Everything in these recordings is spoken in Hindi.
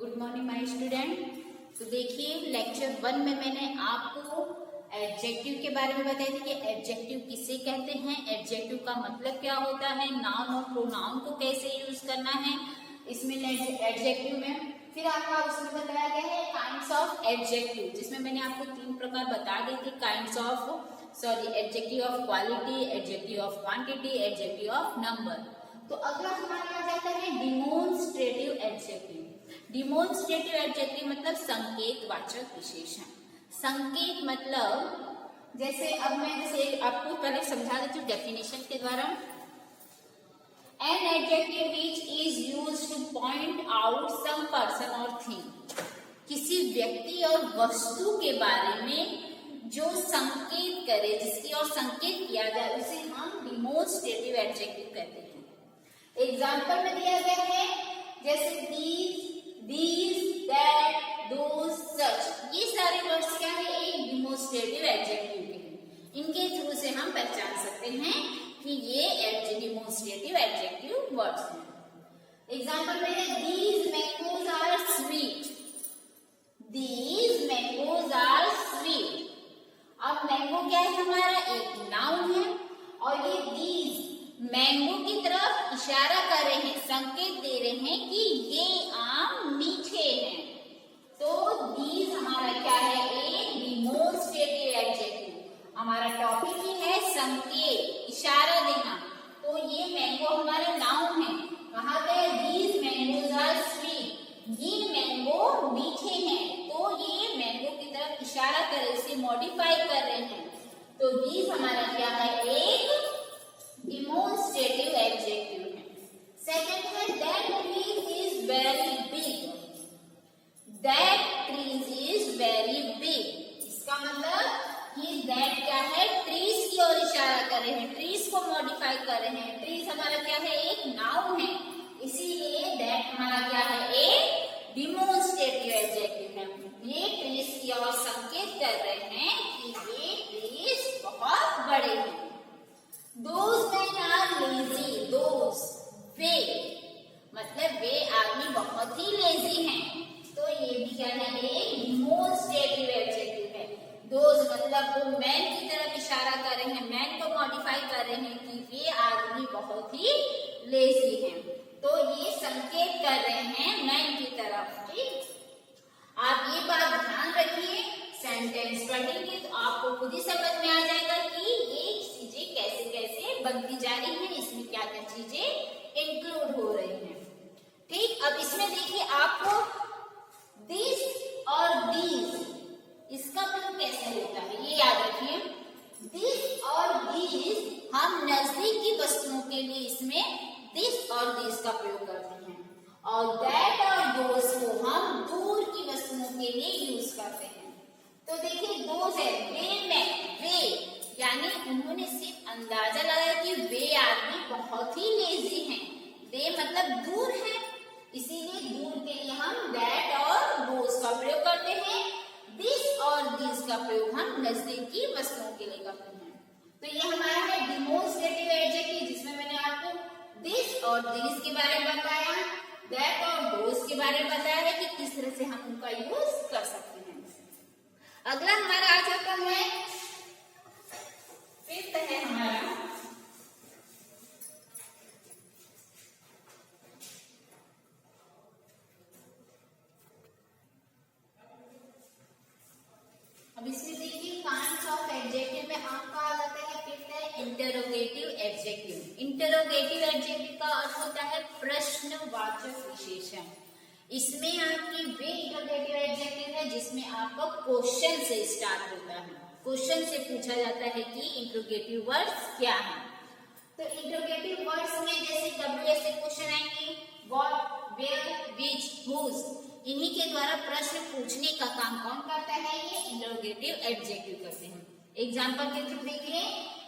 Good morning my student. तो देखिए लेक्चर 1 में मैंने आपको एडजेक्टिव के बारे में बताई थी कि एडजेक्टिव किसे कहते हैं, एडजेक्टिव का मतलब क्या होता है, नाउन और प्रोनाउन को कैसे यूज करना है इसमें एडजेक्टिव में। फिर आपका उसमें बताया गया है काइंड्स ऑफ एडजेक्टिव, जिसमें मैंने आपको 3 प्रकार बता दी थी kinds of adjective of quality, adjective of quantity, adjective of number. तो अगला हमारे आ जाता है डिमोन्स्ट्रेटिव एडजेक्टिव। डिमोन्स्ट्रेटिव एडजेक्टिव मतलब संकेतवाचक विशेषण। संकेत मतलब जैसे अब मैं आपको पहले समझा देती हूँ डेफिनेशन के द्वारा। An adjective which is used to point out some person or thing, किसी व्यक्ति और वस्तु के बारे में जो संकेत करे, जिसकी ओर संकेत किया जाए, उसे हम डिमोन्स्ट्रेटिव एडजेक्टिव कहते हैं। एग्जाम्पल में दिया गया है जैसे these, that, those, such, ये सारे वर्ड्स क्या है, एक डिमोन्स्ट्रेटिव एडजेक्टिव के हैं। इनके थ्रू से हम पहचान सकते हैं कि ये डिमोन्स्ट्रेटिव एडजेक्टिव वर्ड्स हैं। एग्जाम्पल में है these mangoes are sweet, these mangoes are sweet। अब मैंगो क्या है, हमारा एक नाउन है और ये these मैंगो की तरफ इशारा कर रहे हैं, संकेत दे रहे हैं कि ये आम मीठे हैं। तो these हमारा क्या है, एक डिमोन्स्ट्रेटिव एडजेक्टिव। हमारा टॉपिक ही है संकेत, इशारा देना। तो ये मैंगो हमारे नाउन है, कहा गया these mangoes are sweet, ये मैंगो मीठे हैं। तो ये मैंगो की तरफ इशारा कर रहे, इसे मॉडिफाई कर रहे हैं। तो these हमारा क्या है, एक डिमोन्स्ट्रेटिव एडजेक्टिव है। सेकंड है that tree is very big, that tree is very big। इसका मतलब कि that क्या है, ट्रीज की ओर इशारा कर रहे हैं, ट्रीज को मॉडिफाई कर रहे हैं। ट्रीज हमारा क्या है, एक नाउन है, इसीलिए that हमारा क्या है, एक डिमोन्स्ट्रेटिव एडजेक्टिव है। ये ट्रीज की ओर संकेत कर रहे हैं कि ये ट्रीज बहुत बड़े हैं। Those men are lazy, those वे मतलब वे आदमी बहुत ही लेजी हैं। तो ये भी क्या है, एक डिमोन्स्ट्रेटिव एडजेक्टिव है। दोज मतलब वो मैन की तरफ इशारा कर रहे हैं, मैन को मॉडिफाई कर रहे हैं कि वे आदमी बहुत ही लेजी हैं। तो ये संकेत कर रहे हैं मैन की तरफ। ठीक, आप ये बात ध्यान रखिए, सेंटेंस पढ़ेंगे तो आपको खुद ही समझ में आ जाएगा कि ये चीजें कैसे कैसे बनती जा रही हैं, इसमें क्या क्या चीजें इंक्लूड हो रही हैं। ठीक, अब इसमें देखिए आपको दिस और दीज, इसका प्रयोग कैसे होता है ये याद रखिए। दिस और दीज हम नजदीक की वस्तुओं के लिए इसमें दिस और दीज का प्रयोग करते हैं, और दैट और दोस को हम दूर की वस्तुओं के लिए यूज करते हैं। तो देखिए दोस है वे, यानी उन्होंने सिर्फ अंदाजा लगाया कि वे आदमी बहुत ही लेजी हैं। वे मतलब दूर है, इसीलिए दूर के लिए हम दैट और दोस का प्रयोग करते हैं। दिस और दिस का प्रयोग हम नजदीक की वस्तुओं के लिए करते हैं। तो ये हमारा है डिमोन्स्ट्रेटिव एडजेक्टिव, जिसमें मैंने आपको दिस और दिस के बारे में बताया, दैट और दोस के बारे में बताया है कि किस तरह से हम उनका यूज कर सकते हैं। अगला हमारा आ जाता है फिफ्थ है हमारा अब इसमें देखिए काइंड्स ऑफ एडजेक्टिव में आपका आ जाता है फिफ्थ है इंटरोगेटिव एडजेक्टिव। इंटरोगेटिव एडजेक्टिव का अर्थ होता है प्रश्नवाचक विशेषण। इसमें आपकी वे इंटरोगेटिव एडजेक्टिव है जिसमें आपका क्वेश्चन से स्टार्ट होता है, क्वेश्चन से पूछा जाता है कि इंटरोगेटिव वर्ड्स क्या हैं। तो इंटरोगेटिव वर्ड्स में जैसे WH से क्वेश्चन आएंगे, व्हाट, वेयर, व्हिच, हुज, इन्हीं के द्वारा प्रश्न पूछने का काम कौन करता है, ये इंटरोगेटिव एडजेक्टिव करते हैं। एग्जांपल के थ्रू देखिए,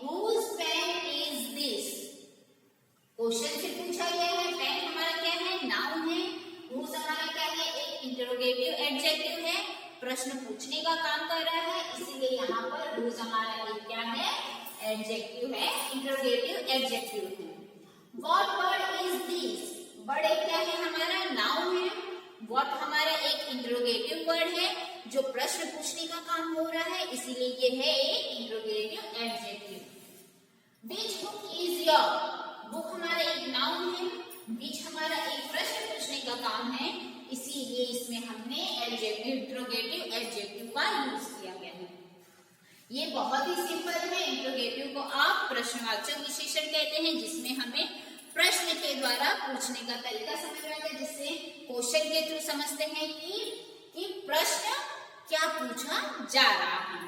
whose pen is this, question से पूछा गया है। पेन हमारा क्या है, नाउन है। हुज हमारा क्या है, एक इंटरोगेटिव एडजेक्टिव है, प्रश्न पूछने का काम कर रहा है, इसीलिए यहाँ पर हुज हमारा एक क्या है, एडजेक्टिव है, इंटरोगेटिव एडजेक्टिव है। What bird is this, bird क्या है हमारा, नाउन है। व्हाट हमारा एक इंट्रोगेटिव वर्ड है जो प्रश्न पूछने का काम हो रहा है, इसीलिए ये है एक interrogative adjective. Which book is your, book हमारा एक नाउन है, विच हमारा एक प्रश्न पूछने का काम है, इसीलिए इसमें हमने एडजेक्टिव इंट्रोगेटिव एडजेक्टिव का यूज किया गया है। ये बहुत ही सिंपल है। इंट्रोगेटिव को आप प्रश्नवाचक विशेषण कहते हैं, जिसमें हमें प्रश्न के द्वारा पूछने का तरीका समझ में आता है, जिससे क्वेश्चन के थ्रू समझते हैं कि प्रश्न क्या पूछा जा रहा है।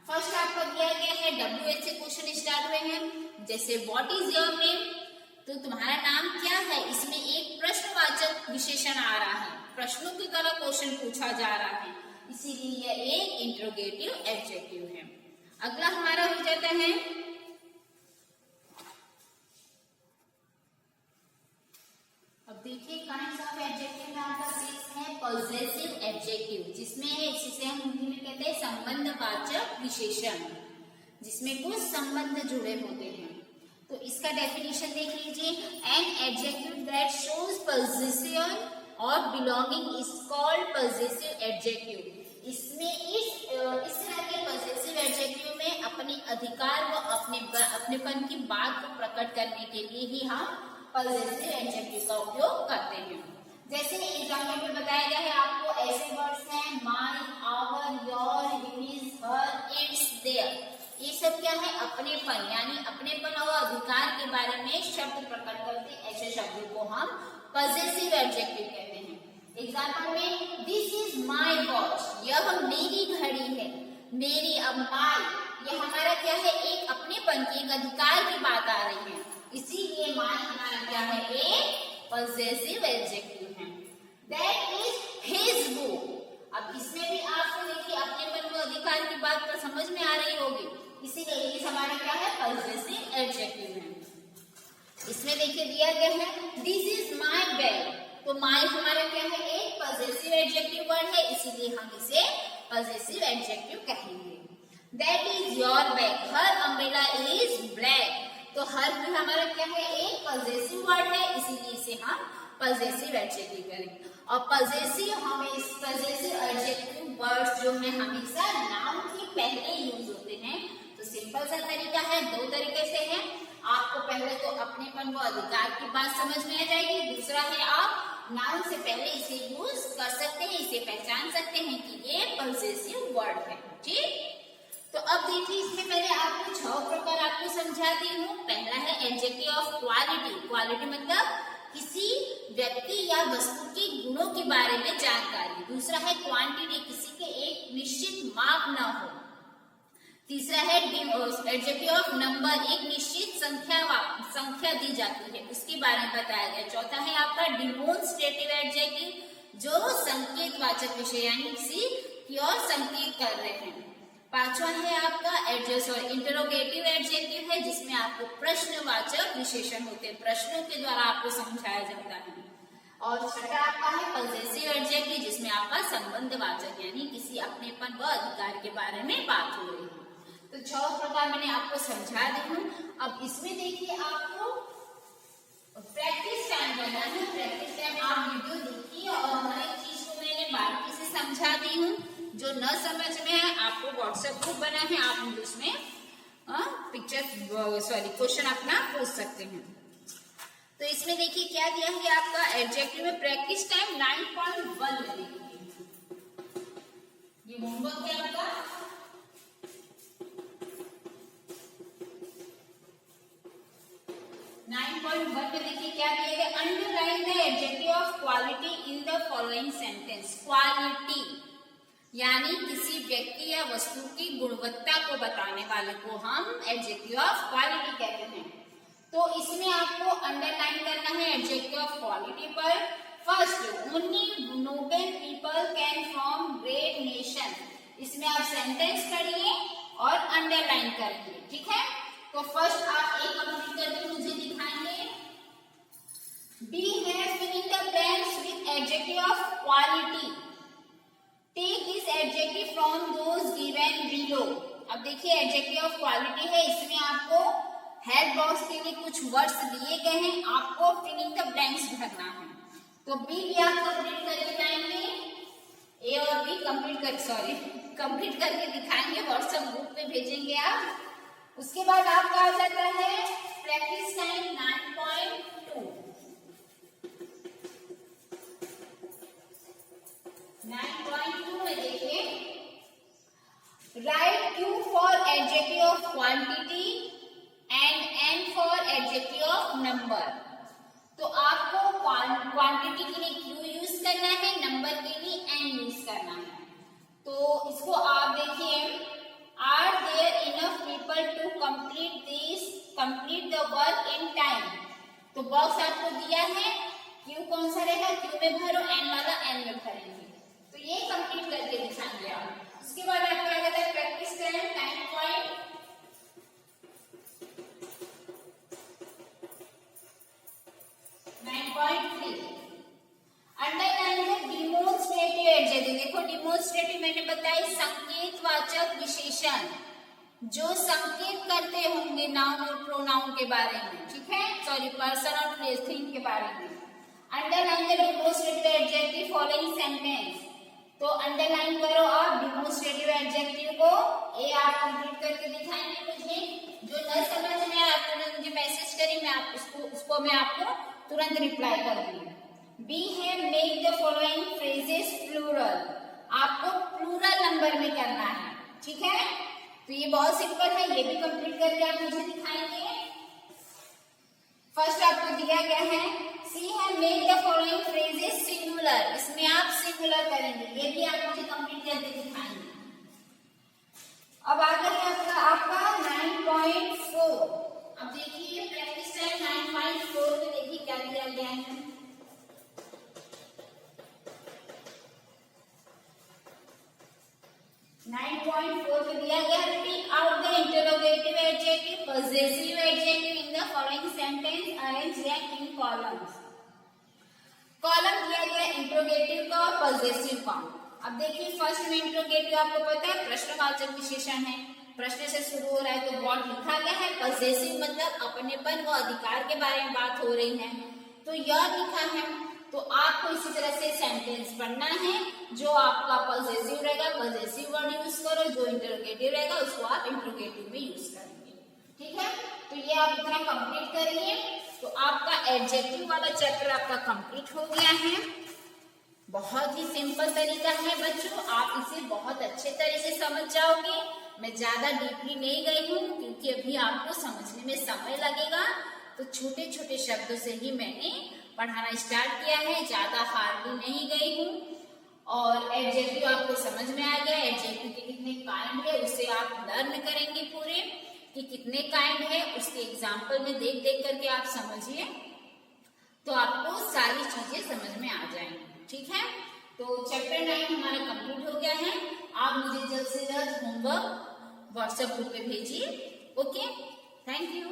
फर्स्ट आपको दिया गया है WH से क्वेश्चन स्टार्ट हुए हैं, जैसे व्हाट इज योर नेम, तो तुम्हारा नाम क्या है, इसमें एक प्रश्नवाचक विशेषण आ रहा है, प्रश्नों की तरह क्वेश्चन पूछा जा रहा है, इसीलिए यह एक इंट्रोगेटिव एडजेक्टिव है। अगला हमारा हो जाता है देखिए काइंड्स ऑफ एडजेक्टिव में आपका 6 है पॉजेसिव एडजेक्टिव, जिसमें जिसे हम हिंदी में कहते हैं संबंधवाचक विशेषण, जिसमें कुछ संबंध जुड़े होते हैं। तो इसका डेफिनेशन देख लीजिए, an adjective that shows possession और belonging is called possessive adjective. इसमें इस तरह के पॉजेसिव एडजेक्टिव में अपने अधिकार व अपनेपन की बात को प्रकट करने के लिए ही हम पॉजेसिव एडजेक्टिव का उपयोग करते हैं। जैसे एग्जाम्पल में बताया गया है आपको, ऐसे वर्ड्स हैं my, our, your, his, her, its, their. ये सब क्या है, अपनेपन, यानी अपनेपन और अधिकार के बारे में शब्द प्रकट करते, ऐसे शब्दों को हम पॉजेसिव एडजेक्टिव कहते हैं। एग्जाम्पल में दिस इज माय वॉच, यह मेरी घड़ी है, मेरी, अब माय, यह हमारा क्या है, एक अपनेपन की, एक अधिकार की बात आ रही है, इसीलिए माय हमारा क्या है, एक पॉजेसिव एडजेक्टिव है। दैट इज हिज बुक, अब इसमें भी आपको देखिए अपनेपन व अधिकार की बात तो समझ में आ रही होगी, इसीलिए ये हमारा क्या है, पॉजेसिव एडजेक्टिव है। इसमें देखिए दिया गया है दिस इज माय बैग, तो माय हमारा क्या है, एक पॉजेसिव एडजेक्टिव वर्ड है, इसीलिए हम इसे पॉजेसिव एडजेक्टिव कहेंगे। That is your bag, her umbrella is black, तो हर भी हमारा क्या है, एक पॉजेसिव वर्ड है, इसीलिए इसे हम पॉजेसिव एडजेक्टिव करेंगे। और पॉजेसिव एडजेक्टिव वर्ड्स जो है हमेशा नाउन के पहले यूज होते हैं। तो सिंपल सा तरीका है, दो तरीके से है। आपको पहले तो अपनेपन व अधिकार की बात समझ में आ जाएगी, दूसरा है आप नाउन से पहले इसे यूज कर सकते हैं, इसे पहचान सकते हैं कि ये पॉजेसिव वर्ड है। ठीक, तो अब देखिए इसमें मैंने आपको 6 प्रकार आपको समझा दी हूँ। पहला है एडजेक्टिव ऑफ क्वालिटी, क्वालिटी मतलब किसी व्यक्ति या वस्तु के गुणों के बारे में जानकारी। दूसरा है क्वांटिटी, किसी के एक निश्चित माप न हो। तीसरा है एडजेक्टिव ऑफ नंबर, एक निश्चित संख्या दी जाती है, उसके बारे में बताया गया। चौथा है आपका डिमोन्स्ट्रेटिव एडजेक्टिव, जो संकेतवाचक विषय यानी किसी की ओर संकेत कर रहे हैं। पांचवा है आपका इंटरोगेटिव एडजेक्टिव है, जिसमें आपको प्रश्नवाचक विशेषण होते हैं, प्रश्नों के द्वारा आपको समझाया जाता है। और छठा आपका है पॉजेसिव एडजेक्टिव, जिसमें आपका संबंधवाचक यानी किसी अपनेपन व अधिकार के बारे में बात हो रही है। तो 6 प्रकार मैंने आपको समझा दी हूँ। अब इसमें देखिए आपको प्रैक्टिस टाइम करना है। प्रैक्टिस टाइम आप वीडियो देखिए और हर एक चीज को मैंने बारीकी से समझा दी हूँ। जो न समझ में है आपको व्हाट्सएप ग्रुप बना है, आप उसमें क्वेश्चन अपना पूछ सकते हैं। तो इसमें देखिए क्या दिया है आपका एडजेक्टिव में प्रैक्टिस टाइम 9.1 में देखिए, ये होमवर्क है आपका। में देखिए क्या दिया गया, underline the adjective of quality in the following sentence. Quality यानी किसी व्यक्ति या वस्तु की गुणवत्ता को बताने वाले को हम एडजेक्टिव ऑफ क्वालिटी कहते हैं। तो इसमें आपको अंडरलाइन करना है एडजेक्टिव ऑफ क्वालिटी पर। First, only noble people can form great nation. इसमें आप सेंटेंस पढ़िए और अंडरलाइन करिए, ठीक है। तो फर्स्ट आप एक कंप्लीट करके मुझे दिखाएंगे। बी है filling the blanks with adjective of quality. Take this adjective from those given below. अब देखिए एडजेक्टिव ऑफ क्वालिटी है, इसमें आपको हेल्प बॉक्स के लिए कुछ वर्ड्स दिए गए हैं, आपको फिलिंग द ब्लैंक्स भरना है। तो बी भी आप कंप्लीट करके दिखाएंगे, ए और बी कंप्लीट करके दिखाएंगे, व्हाट्सएप ग्रुप पे भेजेंगे आप। उसके बाद आपका आ जाता है प्रैक्टिस टाइम 9.2। 9.2 में देखिए, right Q for adjective of quantity and N for adjective of number. तो आपको क्वांटिटी के लिए Q यूज करना है, नंबर के लिए N यूज करना है। तो इसको आप देखिए, are there enough people to complete the work in time. तो बॉक्स आपको दिया है, Q कौन सा रहेगा, Q में भरो, N वाला N में भरेंगे। तो ये कंप्लीट करके दिखाएंगे आप। उसके बाद आपका आ जाता है practice time 9.3। Underline the demonstrative adjective. देखो डिमोन्स्ट्रेटिव मैंने बताई संकेतवाचक विशेषण जो संकेत करते होंगे नाउन और प्रोनाउन के बारे में, ठीक है, सॉरी पर्सन और प्लेस थिंग के बारे में। Underline the demonstrative adjective following sentence. तो अंडरलाइन करो आप डिमोन्स्ट्रेटिव एडजेक्टिव को। ए आप कंप्लीट करके दिखाएंगे मुझे। जो न समझ में आया आपने मुझे मैसेज करी, मैं आप उसको मैं आपको तुरंत रिप्लाई करूंगी। बी है make the following phrases plural. आपको प्लूरल नंबर में करना है, ठीक है। तो ये बहुत सिंपल है, ये भी कंप्लीट करके आप मुझे दिखाएंगे। फर्स्ट आपको दिया गया है, सी है make the following phrases singular. इसमें आप सिंगुलर करेंगे, ये भी आप मुझे कंप्लीट करके दिखाएंगे। अब आगे है आपका 9.4। अब देखिए प्रैक्टिस टाइम 9.4 में देखिए क्या दिया गया है। में दिया गया, tick out the interrogative adjective possessive adjective in the following sentence, arrange them in columns. Column दिया गया इंटरोगेटिव का और पॉजेसिव का। अब देखिए फर्स्ट में इंटरोगेटिव आपको पता है प्रश्नवाचक विशेषण है, प्रश्न से शुरू हो रहा है तो व्हाट लिखा गया है। पॉजेसिव मतलब अपनेपन व अधिकार के बारे में बात हो रही है, तो यह लिखा है। तो आपको इसी तरह से सेंटेंस पढ़ना है। जो आपका पॉजेसिव रहेगा पॉजेसिव वर्ड यूज करो, जो इंटरोगेटिव रहेगा उसको आप इंटरोगेटिव में यूज करेंगे, ठीक है। तो ये आप इतना कंप्लीट करिए। तो आपका एडजेक्टिव वाला चैप्टर आपका कंप्लीट हो गया है। बहुत ही सिंपल तरीका है बच्चों, आप इसे बहुत अच्छे तरह से समझ जाओगे। मैं ज्यादा डीपली नहीं गई हूँ क्योंकि अभी आपको समझने में समय लगेगा। तो छोटे छोटे शब्दों से ही मैंने पढ़ाना स्टार्ट किया है, ज्यादा हार्डली नहीं गई हूँ। और एडजेक्टिव आपको समझ में आ गया, एडजेक्टिव के कितने काइंड है उसे आप लर्न करेंगे पूरे, कि कितने काइंड है उसके एग्जाम्पल में देख देख करके आप समझिए, तो आपको सारी चीजें समझ में आ जाएंगी, ठीक है। तो चैप्टर 9 हमारा कंप्लीट हो गया है। आप मुझे जल्द से जल्द होमवर्क व्हाट्सएप ग्रुप पे भेजिए। Okay, thank you.